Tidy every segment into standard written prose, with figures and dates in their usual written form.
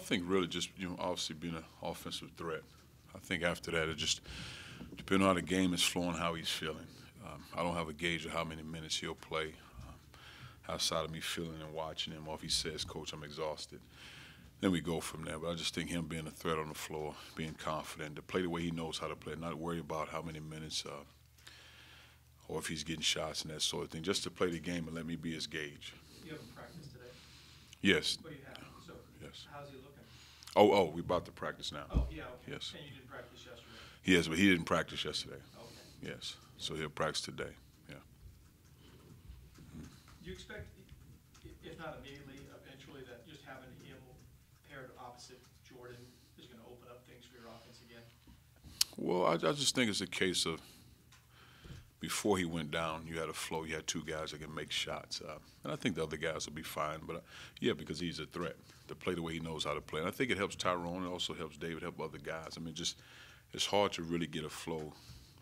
I think really just obviously being an offensive threat. I think after that it just depends on how the game is flowing, how he's feeling. I don't have a gauge of how many minutes he'll play. Outside of me feeling and watching him, or if he says, "Coach, I'm exhausted," then we go from there. But I just think him being a threat on the floor, being confident, to play the way he knows how to play, not worry about how many minutes or if he's getting shots and that sort of thing, just to play the game and let me be his gauge. You haven't practiced today? Yes. Oh, you have. So, yes. how's he looking? We're about to practice now. Oh, yeah, okay. Yes. And you didn't practice yesterday? Yes, but he didn't practice yesterday. Okay. Yes. So he'll practice today. Yeah. Do you expect, if not immediately, eventually, that just having him paired opposite Jordan is going to open up things for your offense again? Well, I just think it's a case of before he went down, you had a flow. You had two guys that can make shots. And I think the other guys will be fine. But, yeah, because he's a threat to play the way he knows how to play. And I think it helps Tyrone. It also helps David, help other guys. I mean, just it's hard to really get a flow,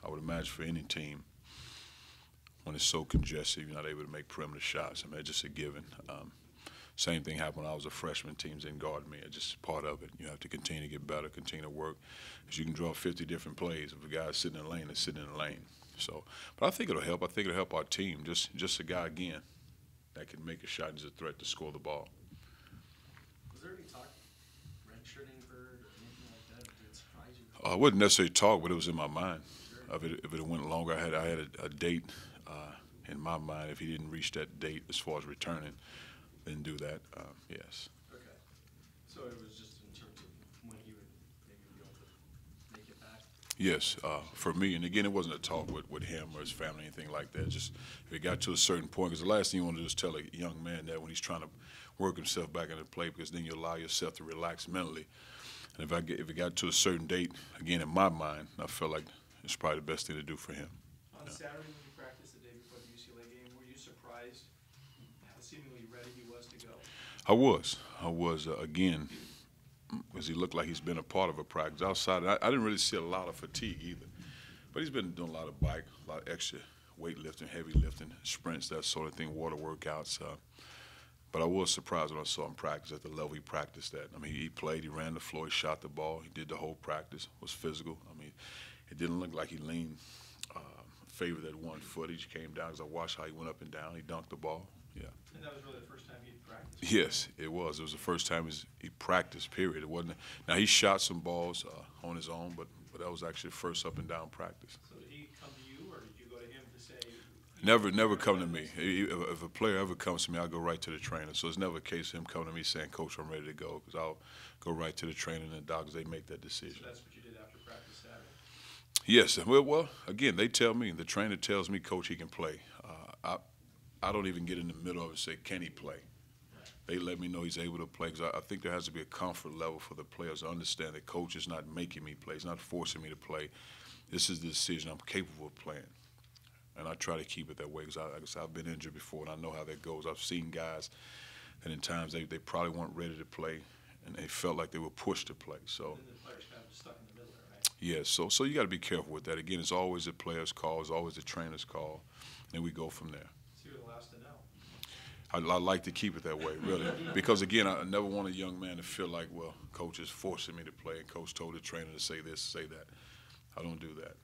I would imagine, for any team when it's so congested, you're not able to make perimeter shots. I mean, it's just a given. Same thing happened when I was a freshman. Teams didn't guard me. It's just part of it. You have to continue to get better, continue to work. Because you can draw 50 different plays. If a guy's sitting in the lane, it's sitting in the lane. So, but I think it'll help. I think it'll help our team. Just a guy, again, that can make a shot and is a threat to score the ball. Was there any talk redshirting Bird or anything like that? Did it surprise you? I wouldn't necessarily talk, but it was in my mind. Sure. If it went longer, I had a date in my mind. If he didn't reach that date as far as returning, then do that. Yes. Okay. So it was just in terms of when he would maybe be able to make it back? Yes, for me, and again, it wasn't a talk with him or his family, anything like that. Just if it got to a certain point, because the last thing you want to do is tell a young man that when he's trying to work himself back into play, because then you allow yourself to relax mentally. And if it got to a certain date, again, in my mind, I felt like it's probably the best thing to do for him. On Saturday when you practiced the day before the UCLA game, were you surprised how seemingly ready he was to go? I was, again, because he looked like he's been a part of a practice. Outside, I didn't really see a lot of fatigue either. But he's been doing a lot of bike, a lot of extra weightlifting, heavy lifting, sprints, that sort of thing, water workouts. But I was surprised when I saw him practice at the level he practiced at. I mean, he played, he ran the floor, he shot the ball, he did the whole practice, was physical. I mean, it didn't look like he leaned, favored that 1 foot. He came down because I watched how he went up and down. He dunked the ball. Yeah. And that was really the first time he'd practiced? Yes, it was. It was the first time he practiced, period. It wasn't. Now, he shot some balls on his own, but that was actually the first up and down practice. So did he come to you, or did you go to him to say? Never come to me. If a player ever comes to me, I'll go right to the trainer. So it's never a case of him coming to me saying, "Coach, I'm ready to go," because I'll go right to the trainer and the doctors. They make that decision. So that's what you did after practice Saturday? Yes. Well, again, they tell me, the trainer tells me, "Coach, he can play." I don't even get in the middle of it and say, "Can he play?" Right. They let me know he's able to play, because I think there has to be a comfort level for the players to understand that coach is not making me play. He's not forcing me to play. This is the decision. I'm capable of playing. And I try to keep it that way, because I've been injured before, and I know how that goes. I've seen guys that in times they probably weren't ready to play, and they felt like they were pushed to play. So, and the players kind of stuck in the middle there, right? yeah, so you got to be careful with that. Again, it's always the player's call. It's always the trainer's call, and we go from there. So you're the last to know. I like to keep it that way, really, because, again, I never want a young man to feel like, well, coach is forcing me to play, and coach told the trainer to say this, say that. I don't do that.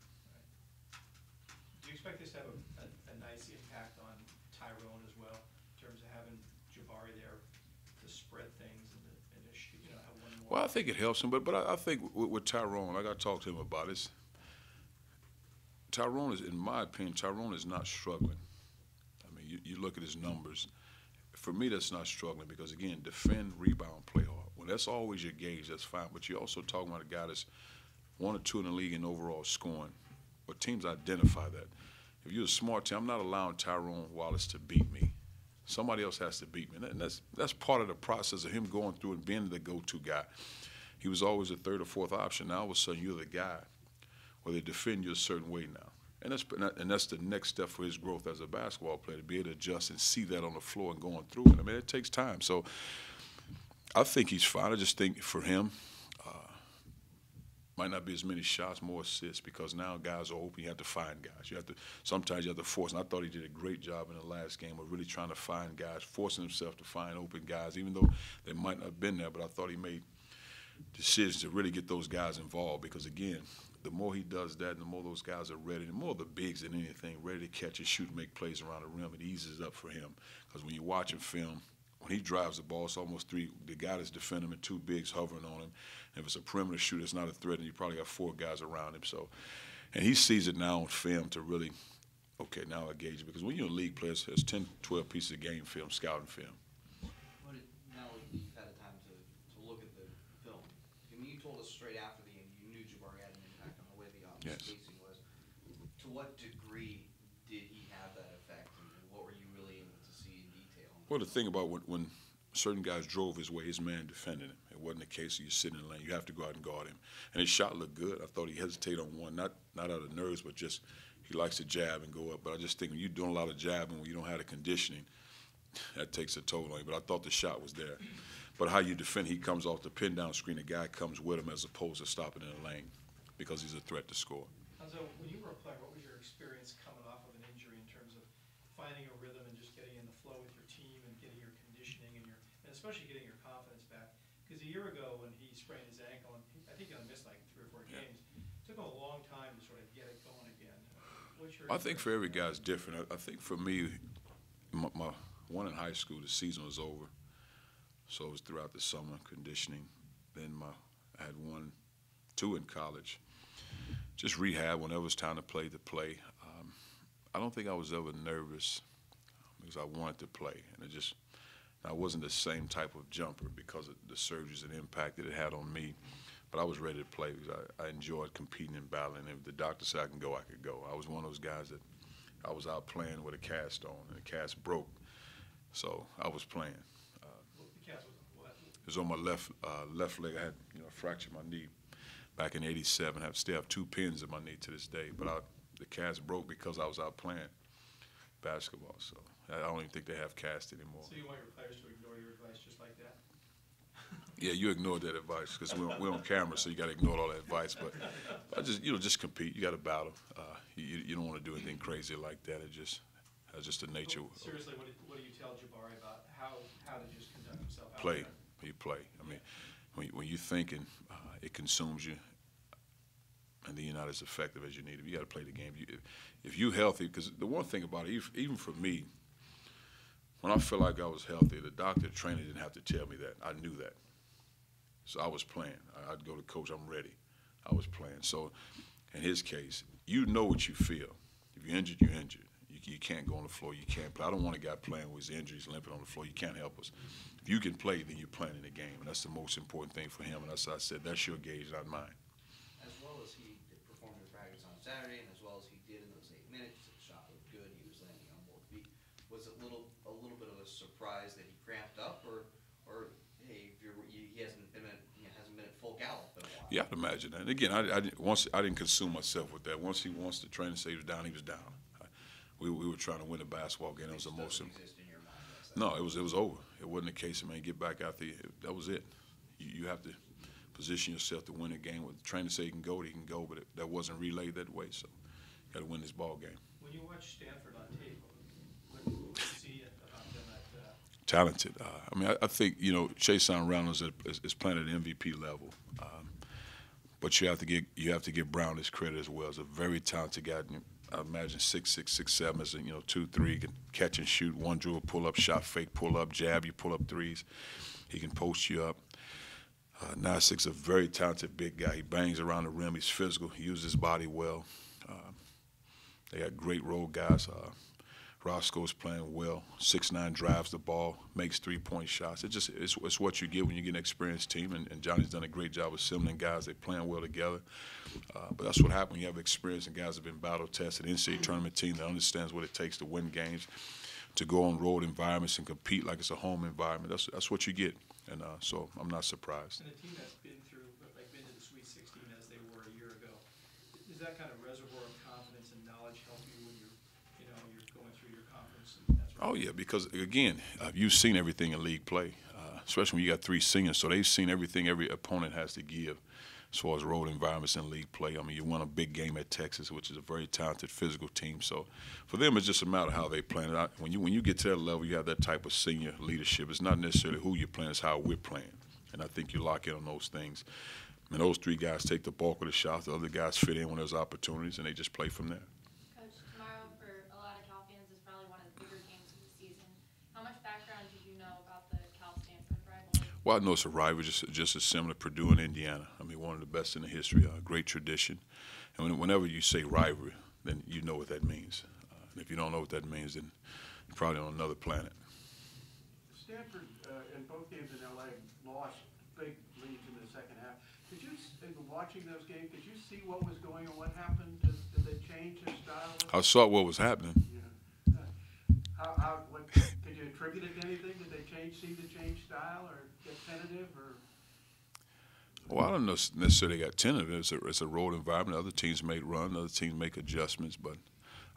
Do you expect this to have a nice impact on Tyrone as well, in terms of having Jabari there to spread things and to have one more? Well, I think it helps him, but I think with Tyrone, like I talked to him about it, Tyrone is, in my opinion, Tyrone is not struggling. I mean, you look at his numbers. For me, that's not struggling because, again, defend, rebound, play hard. Well, that's always your gauge. That's fine. But you're also talking about a guy that's 1 or 2 in the league in overall scoring. But teams identify that. If you're a smart team, I'm not allowing Tyrone Wallace to beat me. Somebody else has to beat me. And that's part of the process of him going through and being the go-to guy. He was always the 3rd or 4th option. Now, all of a sudden, you're the guy where they defend you a certain way now. And that's the next step for his growth as a basketball player, to be able to adjust and see that on the floor and going through it. I mean, it takes time. So I think he's fine. I just think for him, might not be as many shots, more assists, because now guys are open. You have to find guys. Sometimes you have to force. And I thought he did a great job in the last game of really trying to find guys, forcing himself to find open guys, even though they might not have been there. But I thought he made decisions to really get those guys involved because, again, the more he does that, the more those guys are ready, the more the bigs than anything, ready to catch and shoot and make plays around the rim, it eases up for him. Because when you're watching film, when he drives the ball, it's almost three. The guy that's defending him and two bigs hovering on him. If it's a perimeter shooter, it's not a threat, and you probably got four guys around him. So, and he sees it now on film to really, okay, now I gauge it. Because when you're in league players, there's 10, 12 pieces of game film, scouting film. Now you've had a time to look at the film. I mean, you told us straight after the game you knew Jabari had an impact on the way the offense spacing was. To what degree did he have that effect, and what were you really able to see in detail? Well, the thing about when certain guys drove his way, his man defended him. It wasn't a case of you sitting in the lane. You have to go out and guard him. And his shot looked good. I thought he hesitated on one, not out of nerves, but just he likes to jab and go up. But I just think when you're doing a lot of jabbing, when you don't have the conditioning, that takes a toll on you. But I thought the shot was there. But how you defend, he comes off the pin down screen, the guy comes with him as opposed to stopping in the lane because he's a threat to score. Cuonzo, when you were a player, what was your experience coming off of an injury in terms of finding a rhythm and just getting in the flow with your team and getting your conditioning and especially getting your confidence back? Because a year ago when he sprained his ankle, and I think he only missed like 3 or 4 games, it took him a long time to sort of get it going again. I think for every guy it's different. I think for me, my one in high school, the season was over. So it was throughout the summer, conditioning. Then I had 1, 2 in college. Just rehab whenever it was time to play. I don't think I was ever nervous because I wanted to play. And I wasn't the same type of jumper because of the surgeries and impact that it had on me. But I was ready to play because I enjoyed competing and battling. And if the doctor said I can go, I could go. I was one of those guys that I was out playing with a cast on, and the cast broke. So I was playing. It was on my left leg. I had fractured my knee back in '87. I still have 2 pins in my knee to this day. But the cast broke because I was out playing basketball. So I don't even think they have cast anymore. So you want your players to ignore your advice just like that? Yeah, you ignored that advice because we're on camera, so you got to ignore all that advice. But I just compete. You got to battle. You don't want to do anything crazy like that. That's just the nature. Well, seriously, what do you tell Jabari about how to just conduct himself? Play. You play. I mean, when you're thinking, it consumes you, and then you're not as effective as you need to be. You got to play the game. If you're healthy, because the one thing about it, even for me, when I felt like I was healthy, the doctor, the trainer didn't have to tell me that. I knew that. So I was playing. I'd go to coach, I'm ready. I was playing. So in his case, you know what you feel. If you're injured, you're injured. You can't go on the floor. You can't play. I don't want a guy playing with his injuries, limping on the floor. You can't help us. If you can play, then you're playing in the game, and that's the most important thing for him. And as I said, that's your gauge, not mine. As well as he performed in practice on Saturday, and as well as he did in those 8 minutes, the shot looked good. He was landing on both feet. Was it a little bit of a surprise that he cramped up, or hey, he hasn't been at full gallop in a while? Yeah, I'd imagine that. And again, I didn't consume myself with that. Once the trainer said he was down, he was down. We were trying to win a basketball game. That was the most important. No, it was over. It wasn't a case of, man, get back out there. That was it. You have to position yourself to win a game. When the trainer say he can go, but that wasn't relayed that way. So you got to win this ball game. When you watch Stanford on tape, what do you see about them Talented. I mean, I think, Chase Reynolds is playing at an MVP level. But you have to give Brown his credit as well. He's a very talented guy. I imagine 6'6", 6'7", as 2-3, can catch and shoot, one dribble, pull up, shot fake, pull up, jab, you pull up threes. He can post you up. 9'6", a very talented big guy. He bangs around the rim. He's physical. He uses his body well. They got great role guys. Roscoe's playing well. 6'9", drives the ball, makes 3-point shots. It's what you get when you get an experienced team, and Johnny's done a great job assembling guys. They're playing well together. But that's what happens when you have experience and guys have been battle-tested. NCAA tournament team that understands what it takes to win games, to go on road environments and compete like it's a home environment. That's what you get, and so I'm not surprised. And a team that's been to the Sweet 16 as they were a year ago, is that kind of reservoir of confidence and knowledge help you when you're going through your conference? Oh yeah, because again, you've seen everything in league play, especially when you got 3 seniors. So they've seen everything every opponent has to give. As far as road environments in league play, I mean, you won a big game at Texas, which is a very talented physical team. So for them, it's just a matter of how they plan it out. When you get to that level, you have that type of senior leadership. It's not necessarily who you're playing, it's how we're playing. And I think you lock in on those things. And those three guys take the bulk of the shots. The other guys fit in when there's opportunities, and they just play from there. Coach, tomorrow for a lot of Cal fans is probably one of the bigger games of the season. How much background do you know about the Cal-Stanford rivalry? Well, I know it's a rivalry just as similar to Purdue and Indiana. I mean, one of the best in the history, a great tradition. And whenever you say rivalry, then you know what that means. And if you don't know what that means, then you're probably on another planet. Stanford, in both games in LA, lost big leads in the second half. Did you, in watching those games, did you see what was going on? What happened? Did they change their style? I saw what was happening. Yeah. Could you attribute it to anything? Did they seem to change style or get tentative? Or? Well, I don't know necessarily got tentative. It's a road environment. Other teams make run. Other teams make adjustments. But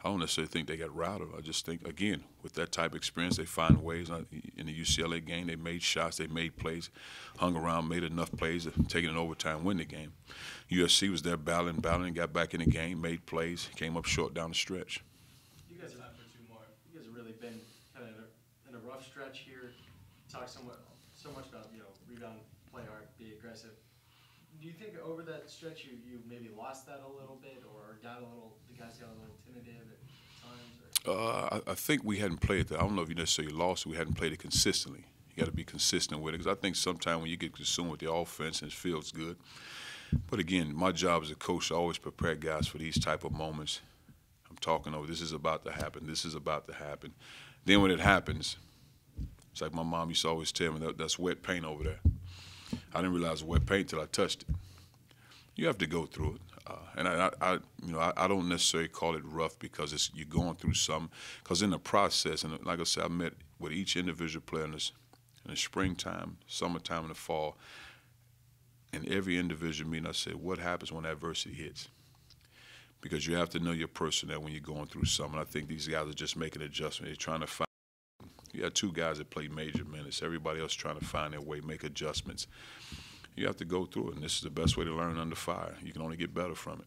I don't necessarily think they got routed. I just think, again, with that type of experience, they find ways. In the UCLA game, they made shots, they made plays, hung around, made enough plays to take it in overtime, win the game. USC was there battling, got back in the game, made plays, came up short down the stretch. You guys have for two more. You guys have really been kind of in a rough stretch here. Talk so much about rebound, play hard, be aggressive. Do you think over that stretch you maybe lost that a little bit, or the guys got a little tentative at times? I think we hadn't played it. I don't know if you necessarily lost it. We hadn't played it consistently. You got to be consistent with it, because I think sometimes when you get consumed with the offense and it feels good. But again, my job as a coach is to always prepare guys for these type of moments. I'm talking over, this is about to happen. This is about to happen. Then when it happens, it's like my mom used to always tell me, that's wet paint over there. I didn't realize it was wet paint till I touched it. You have to go through it. And I don't necessarily call it rough because you're going through something. Because in the process, and like I said, I met with each individual player in the springtime, summertime, and the fall. In every individual meeting, I said, what happens when adversity hits? Because you have to know your personnel when you're going through something. I think these guys are just making adjustments. They're trying to find. You got two guys that play major minutes. Everybody else trying to find their way, make adjustments. You have to go through it, and this is the best way to learn under fire. You can only get better from it.